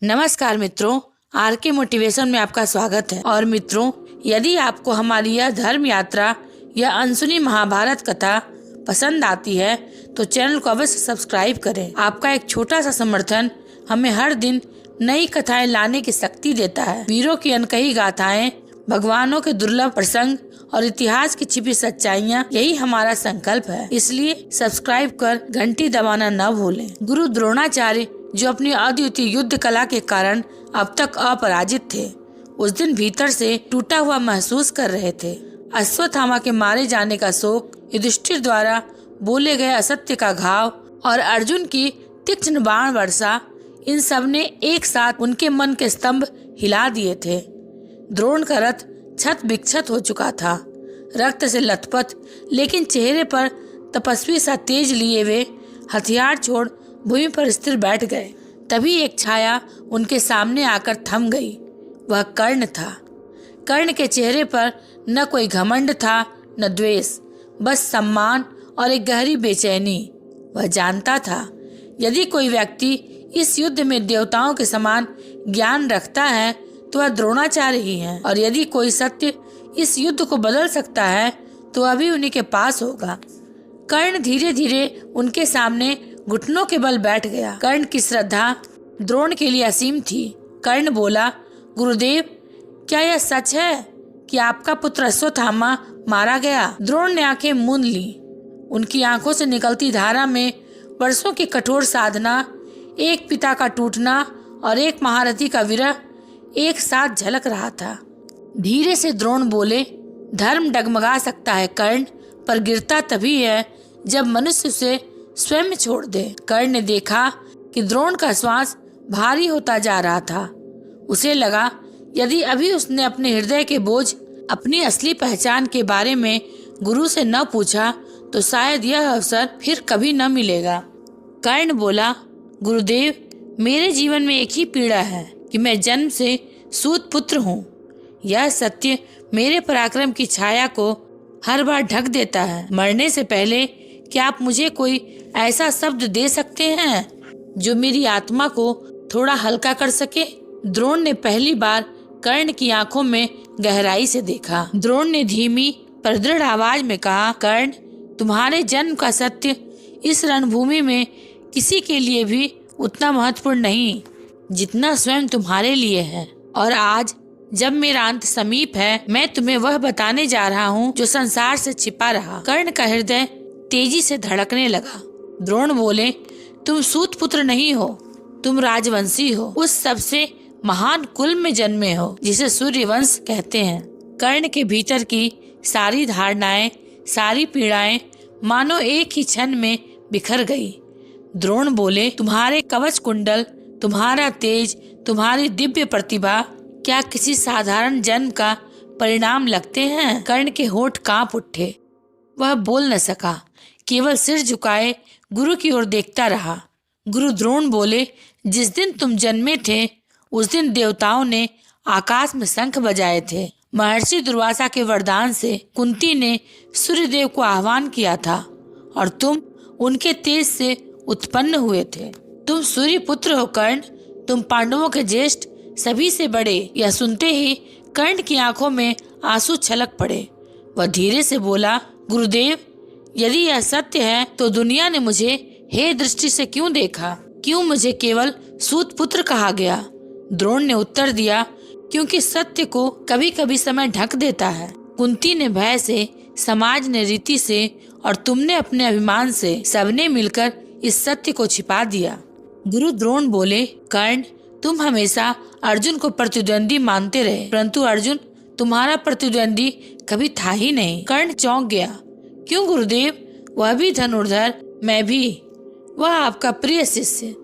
नमस्कार मित्रों, आर के मोटिवेशन में आपका स्वागत है। और मित्रों, यदि आपको हमारी यह धर्म यात्रा या अनसुनी महाभारत कथा पसंद आती है तो चैनल को अवश्य सब्सक्राइब करें। आपका एक छोटा सा समर्थन हमें हर दिन नई कथाएं लाने की शक्ति देता है। वीरों की अनकही गाथाएं, भगवानों के दुर्लभ प्रसंग और इतिहास की छिपी सच्चाइयाँ, यही हमारा संकल्प है। इसलिए सब्सक्राइब कर घंटी दबाना न भूलें। गुरु द्रोणाचार्य, जो अपनी अद्वितीय युद्ध कला के कारण अब तक अपराजित थे, उस दिन भीतर से टूटा हुआ महसूस कर रहे थे। अश्वत्थामा के मारे जाने का शोक, युधिष्ठिर द्वारा बोले गए असत्य का घाव और अर्जुन की तीक्ष्ण बाण वर्षा, इन सब ने एक साथ उनके मन के स्तंभ हिला दिए थे। द्रोण का रथ छत विक्षत हो चुका था, रक्त से लथपथ, लेकिन चेहरे पर तपस्वी सा तेज लिए वे हथियार छोड़ भूमि पर स्थिर बैठ गए। तभी एक छाया उनके सामने आकर थम गई। वह कर्ण था। कर्ण के चेहरे पर न कोई घमंड था न द्वेष, बस सम्मान और एक गहरी बेचैनी। वह जानता था, यदि कोई व्यक्ति इस युद्ध में देवताओं के समान ज्ञान रखता है तो वह द्रोणाचार्य ही है, और यदि कोई सत्य इस युद्ध को बदल सकता है तो अभी उन्हीं के पास होगा। कर्ण धीरे धीरे उनके सामने घुटनों के बल बैठ गया। कर्ण की श्रद्धा द्रोण के लिए असीम थी। कर्ण बोला, गुरुदेव, क्या यह सच है कि आपका पुत्र अश्वत्थामा मारा गया? द्रोण ने आंखें मूंद ली। उनकी आंखों से निकलती धारा में वर्षों की कठोर साधना, एक पिता का टूटना और एक महारथी का विरह एक साथ झलक रहा था। धीरे से द्रोण बोले, धर्म डगमगा सकता है कर्ण, पर गिरता तभी है जब मनुष्य उसे स्वयं छोड़ दे। कर्ण ने देखा कि द्रोण का श्वास भारी होता जा रहा था। उसे लगा, यदि अभी उसने अपने हृदय के बोझ, अपनी असली पहचान के बारे में गुरु से न पूछा तो शायद यह अवसर फिर कभी न मिलेगा। कर्ण बोला, गुरुदेव, मेरे जीवन में एक ही पीड़ा है कि मैं जन्म से सूत पुत्र हूँ। यह सत्य मेरे पराक्रम की छाया को हर बार ढक देता है। मरने से पहले क्या आप मुझे कोई ऐसा शब्द दे सकते हैं जो मेरी आत्मा को थोड़ा हल्का कर सके? द्रोण ने पहली बार कर्ण की आंखों में गहराई से देखा। द्रोण ने धीमी पर दृढ़ आवाज में कहा, कर्ण, तुम्हारे जन्म का सत्य इस रणभूमि में किसी के लिए भी उतना महत्वपूर्ण नहीं जितना स्वयं तुम्हारे लिए है। और आज जब मेरा अंत समीप है, मैं तुम्हें वह बताने जा रहा हूँ जो संसार से छिपा रहा। कर्ण का हृदय तेजी से धड़कने लगा। द्रोण बोले, तुम सूत पुत्र नहीं हो, तुम राजवंशी हो, उस सबसे महान कुल में जन्मे हो जिसे सूर्यवंश कहते हैं। कर्ण के भीतर की सारी धारणाएं, सारी पीड़ाएं मानो एक ही क्षण में बिखर गई। द्रोण बोले, तुम्हारे कवच कुंडल, तुम्हारा तेज, तुम्हारी दिव्य प्रतिभा क्या किसी साधारण जन्म का परिणाम लगते हैं? कर्ण के होंठ कांप उठे। वह बोल न सका, केवल सिर झुकाए गुरु की ओर देखता रहा। गुरु द्रोण बोले, जिस दिन तुम जन्मे थे उस दिन देवताओं ने आकाश में शंख बजाए थे। महर्षि दुर्वासा के वरदान से कुंती ने सूर्यदेव को आह्वान किया था और तुम उनके तेज से उत्पन्न हुए थे। तुम सूर्य पुत्र हो कर्ण, तुम पांडवों के ज्येष्ठ, सभी से बड़े। यह सुनते ही कर्ण की आंखों में आंसू छलक पड़े। वह धीरे से बोला, गुरुदेव, यदि यह सत्य है तो दुनिया ने मुझे हे दृष्टि से क्यों देखा? क्यों मुझे केवल सूत पुत्र कहा गया? द्रोण ने उत्तर दिया, क्योंकि सत्य को कभी कभी समय ढक देता है। कुंती ने भय से, समाज ने रीति से और तुमने अपने अभिमान से, सबने मिलकर इस सत्य को छिपा दिया। गुरु द्रोण बोले, कर्ण, तुम हमेशा अर्जुन को प्रतिद्वंदी मानते रहे, परंतु अर्जुन तुम्हारा प्रतिद्वंदी कभी था ही नहीं। कर्ण चौंक गया। क्यों गुरुदेव? वह भी धनुर्धर, मैं भी। वह आपका प्रिय शिष्य,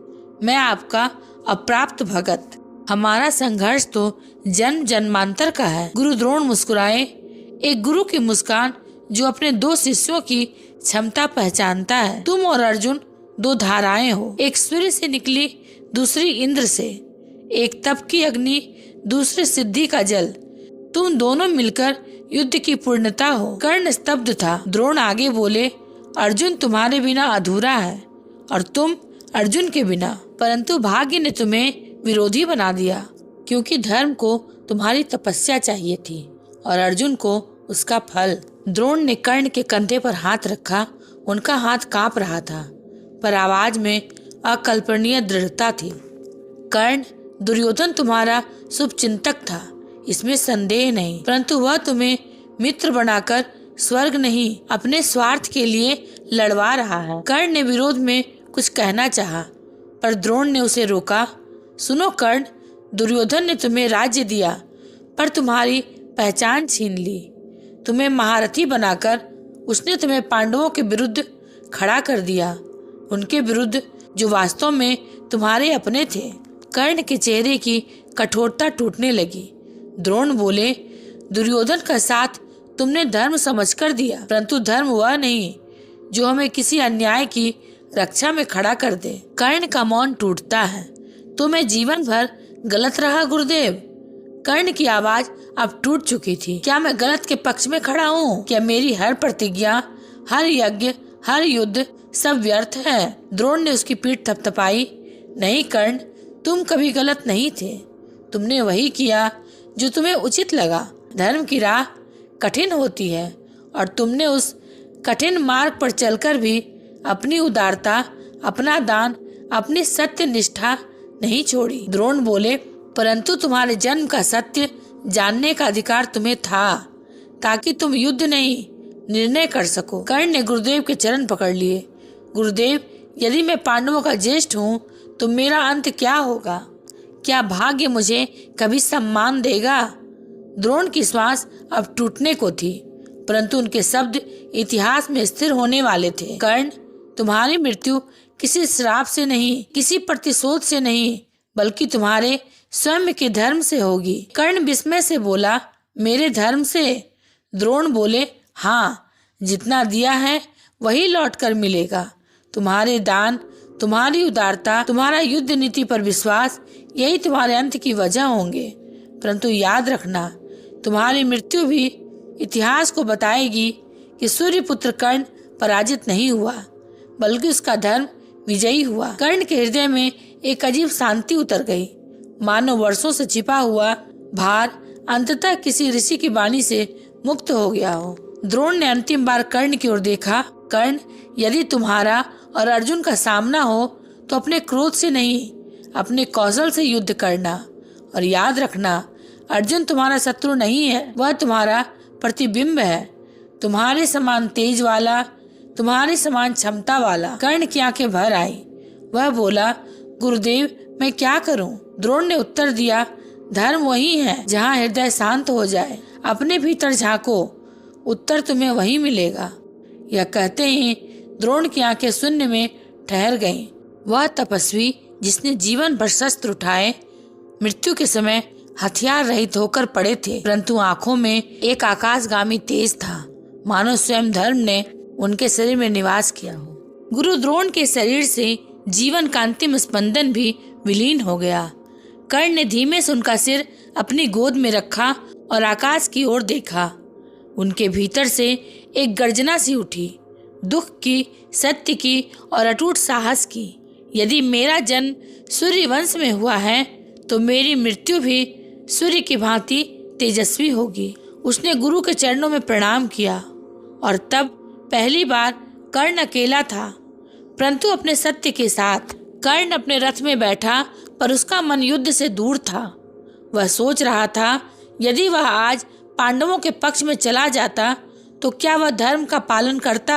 मैं आपका अप्राप्त भगत। हमारा संघर्ष तो जन्म जन्मांतर का है। गुरु द्रोण मुस्कुराए, एक गुरु की मुस्कान जो अपने दो शिष्यों की क्षमता पहचानता है। तुम और अर्जुन दो धाराएं हो, एक सूर्य से निकली, दूसरी इंद्र से, एक तप की अग्नि, दूसरी सिद्धि का जल। तुम दोनों मिलकर युद्ध की पूर्णता हो। कर्ण स्तब्ध था। द्रोण आगे बोले, अर्जुन तुम्हारे बिना अधूरा है और तुम अर्जुन के बिना, परंतु भाग्य ने तुम्हें विरोधी बना दिया, क्योंकि धर्म को तुम्हारी तपस्या चाहिए थी और अर्जुन को उसका फल। द्रोण ने कर्ण के कंधे पर हाथ रखा। उनका हाथ कांप रहा था, पर आवाज में अकल्पनीय दृढ़ता थी। कर्ण, दुर्योधन तुम्हारा शुभचिंतक था, इसमें संदेह नहीं, परंतु वह तुम्हें मित्र बनाकर स्वर्ग नहीं, अपने स्वार्थ के लिए लड़वा रहा है। कर्ण ने विरोध में कुछ कहना चाहा, पर द्रोण ने उसे रोका। सुनो कर्ण, दुर्योधन ने तुम्हें राज्य दिया, पर तुम्हारी पहचान छीन ली। तुम्हें महारथी बनाकर उसने तुम्हें पांडवों के विरुद्ध खड़ा कर दिया, उनके विरुद्ध जो वास्तव में तुम्हारे अपने थे। कर्ण के चेहरे की कठोरता टूटने लगी। द्रोण बोले, दुर्योधन का साथ तुमने धर्म समझकर दिया, परंतु धर्म वह नहीं जो हमें किसी अन्याय की रक्षा में खड़ा कर दे। कर्ण का मौन टूटता है। तो मैं जीवन भर गलत रहा गुरुदेव। कर्ण की आवाज अब टूट चुकी थी। क्या मैं गलत के पक्ष में खड़ा हूँ? क्या मेरी हर प्रतिज्ञा, हर यज्ञ, हर युद्ध सब व्यर्थ है? द्रोण ने उसकी पीठ थपथपाई। नहीं कर्ण, तुम कभी गलत नहीं थे। तुमने वही किया जो तुम्हें उचित लगा। धर्म की राह कठिन होती है और तुमने उस कठिन मार्ग पर चलकर भी अपनी उदारता, अपना दान, अपनी सत्य निष्ठा नहीं छोड़ी। द्रोण बोले, परंतु तुम्हारे जन्म का सत्य जानने का अधिकार तुम्हें था, ताकि तुम युद्ध नहीं निर्णय कर सको। कर्ण ने गुरुदेव के चरण पकड़ लिए। गुरुदेव, यदि मैं पांडवों का ज्येष्ठ हूँ तो मेरा अंत क्या होगा? क्या भाग्य मुझे कभी सम्मान देगा? द्रोण की श्वास अब टूटने को थी, परंतु उनके शब्द इतिहास में स्थिर होने वाले थे। कर्ण, तुम्हारी मृत्यु किसी श्राप से नहीं, किसी प्रतिशोध से नहीं, बल्कि तुम्हारे स्वयं के धर्म से होगी। कर्ण विस्मय से बोला, मेरे धर्म से? द्रोण बोले, हाँ, जितना दिया है वही लौट कर मिलेगा। तुम्हारे दान, तुम्हारी उदारता, तुम्हारा युद्ध नीति पर विश्वास, यही तुम्हारे अंत की वजह होंगे। परंतु याद रखना, तुम्हारी मृत्यु भी इतिहास को बताएगी कि सूर्यपुत्र कर्ण पराजित नहीं हुआ, बल्कि उसका धर्म विजयी हुआ। कर्ण के हृदय में एक अजीब शांति उतर गई, मानो वर्षों से छिपा हुआ भार अंततः किसी ऋषि की वाणी से मुक्त हो गया हो। द्रोण ने अंतिम बार कर्ण की ओर देखा। कर्ण, यदि तुम्हारा और अर्जुन का सामना हो तो अपने क्रोध से नहीं, अपने कौशल से युद्ध करना। और याद रखना, अर्जुन तुम्हारा शत्रु नहीं है, वह तुम्हारा प्रतिबिंब है, तुम्हारे समान तेज वाला, तुम्हारे समान क्षमता वाला। कर्ण की आंखें भर आई। वह बोला, गुरुदेव, मैं क्या करूं? द्रोण ने उत्तर दिया, धर्म वही है जहां हृदय शांत हो जाए। अपने भीतर झांको, उत्तर तुम्हें वही मिलेगा। यह कहते ही द्रोण की आंखें शून्य में ठहर गईं। वह तपस्वी जिसने जीवन भर शस्त्र उठाए, मृत्यु के समय हथियार रहित होकर पड़े थे, परंतु आंखों में एक आकाशगामी तेज था, मानो स्वयं धर्म ने उनके शरीर में निवास किया हो। गुरु द्रोण के शरीर से जीवन का अंतिम स्पंदन भी विलीन हो गया। कर्ण ने धीमे से उनका सिर अपनी गोद में रखा और आकाश की ओर देखा। उनके भीतर से एक गर्जना सी उठी, दुख की, सत्य की और अटूट साहस की। यदि मेरा जन्म सूर्य वंश में हुआ है तो मेरी मृत्यु भी सूर्य की भांति तेजस्वी होगी। उसने गुरु के चरणों में प्रणाम किया और तब पहली बार कर्ण अकेला था, परंतु अपने सत्य के साथ। कर्ण अपने रथ में बैठा, पर उसका मन युद्ध से दूर था। वह सोच रहा था, यदि वह आज पांडवों के पक्ष में चला जाता तो क्या वह धर्म का पालन करता,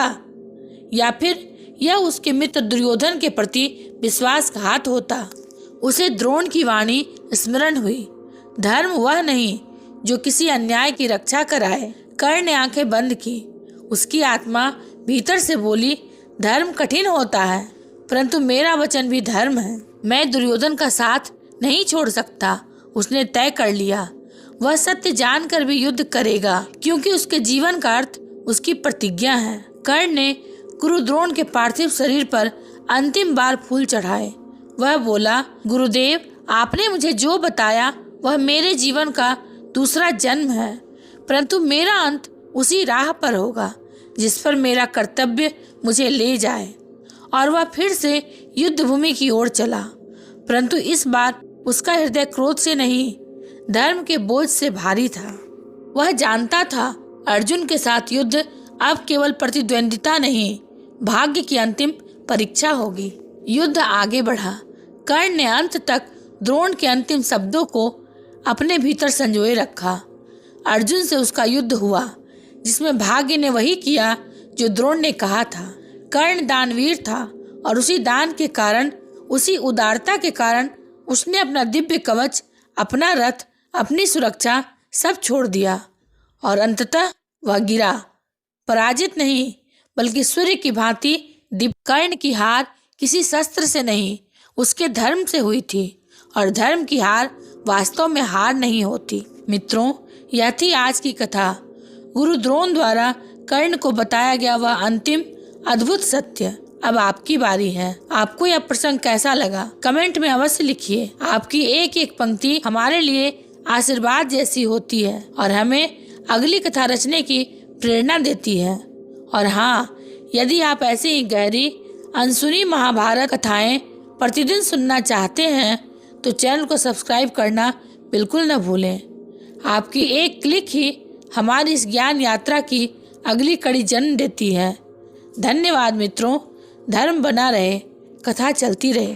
या फिर यह उसके मित्र दुर्योधन के प्रति विश्वासघात होता। उसे द्रोण की वाणी स्मरण हुई, धर्म वह नहीं जो किसी अन्याय की रक्षा कराए। कर्ण ने आंखें बंद की। उसकी आत्मा भीतर से बोली, धर्म कठिन होता है, परंतु मेरा वचन भी धर्म है। मैं दुर्योधन का साथ नहीं छोड़ सकता। उसने तय कर लिया, वह सत्य जानकर भी युद्ध करेगा, क्योंकि उसके जीवन का अर्थ उसकी प्रतिज्ञा है। कर्ण ने गुरु द्रोण के पार्थिव शरीर पर अंतिम बार फूल चढ़ाए। वह बोला, गुरुदेव, आपने मुझे जो बताया वह मेरे जीवन का दूसरा जन्म है, परंतु मेरा अंत उसी राह पर होगा जिस पर मेरा कर्तव्य मुझे ले जाए। और वह फिर से युद्ध भूमि की ओर चला, परंतु इस बार उसका हृदय क्रोध से नहीं, धर्म के बोझ से भारी था। वह जानता था अर्जुन के साथ युद्ध अब केवल प्रतिद्वंदिता नहीं, भाग्य की अंतिम परीक्षा होगी। युद्ध आगे बढ़ा। कर्ण ने अंत तक द्रोण के अंतिम शब्दों को अपने भीतर संजोए रखा। अर्जुन से उसका युद्ध हुआ, जिसमें भाग्य ने वही किया जो द्रोण ने कहा था। कर्ण दानवीर था और उसी दान के कारण, उसी उदारता के कारण उसने अपना दिव्य कवच, अपना रथ, अपनी सुरक्षा सब छोड़ दिया और अंततः वह गिरा, पराजित नहीं बल्कि सूर्य की भांति दिव्य। कर्ण की हार किसी शस्त्र से नहीं, उसके धर्म से हुई थी और धर्म की हार वास्तव में हार नहीं होती। मित्रों, यह थी आज की कथा। गुरु द्रोण द्वारा कर्ण को बताया गया वह अंतिम अद्भुत सत्य। अब आपकी बारी है। आपको यह प्रसंग कैसा लगा कमेंट में अवश्य लिखिए। आपकी एक एक पंक्ति हमारे लिए आशीर्वाद जैसी होती है और हमें अगली कथा रचने की प्रेरणा देती है। और हाँ, यदि आप ऐसी ही गहरी अनसुनी महाभारत कथाएं प्रतिदिन सुनना चाहते हैं तो चैनल को सब्सक्राइब करना बिल्कुल न भूलें। आपकी एक क्लिक ही हमारी इस ज्ञान यात्रा की अगली कड़ी जन्म देती है। धन्यवाद मित्रों। धर्म बना रहे, कथा चलती रहे।